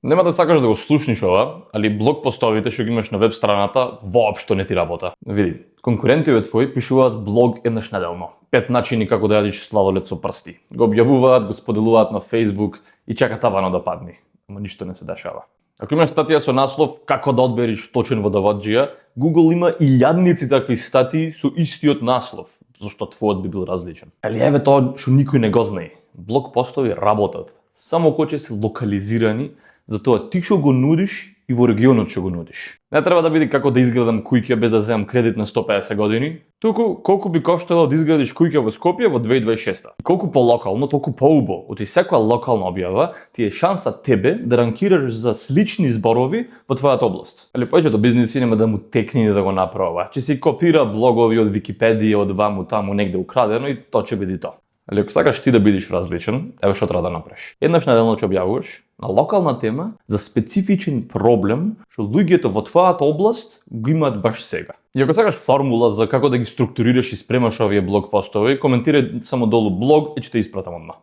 Нема да сакаш да го слушниш ова, али блог постовите што ги имаш на веб страната воопшто не ти работа. Види, конкурентите твои пишуваат блог еднаш неделно. 5 начини како да јадиш сладолед со прсти. Го објавуваат, го споделуваат на Facebook и чака тавано да падне. Ама ништо не се дешава. Ако имаш статија со наслов како да одбериш точен водовоđија, Google има илјадници такви статии со истиот наслов, зашто твојот би бил различен. Али еве тоа што никој не го знае. Блог постови работат, само кога се локализирани, затоа ти што го нудиш и во регионот што го нудиш. Не треба да биде како да изградам куќа без да земам кредит на 150 години, туку колку би коштало да изградиш куќа во Скопје во 2026. Колку полокално, толку поубо. Оти секоја локална објава ти е шанса тебе да ранкираш за слични зборови во твојата област. Али повеќето бизниси нема да му текне да го направува. Ќе си копира блогови од Википедија, од ваму таму негде украдено и тоа ќе биде тоа. Али ако сакаш ти да бидеш различен, еве што треба да направиш. Еднаш неделно ќе објавуваш на локална тема за специфичен проблем што луѓето во твојата област го имаат баш сега. И ако сакаш формула за како да ги структурираш и спремаш овие блог постови, коментирај само долу блог и ќе те испратам одма.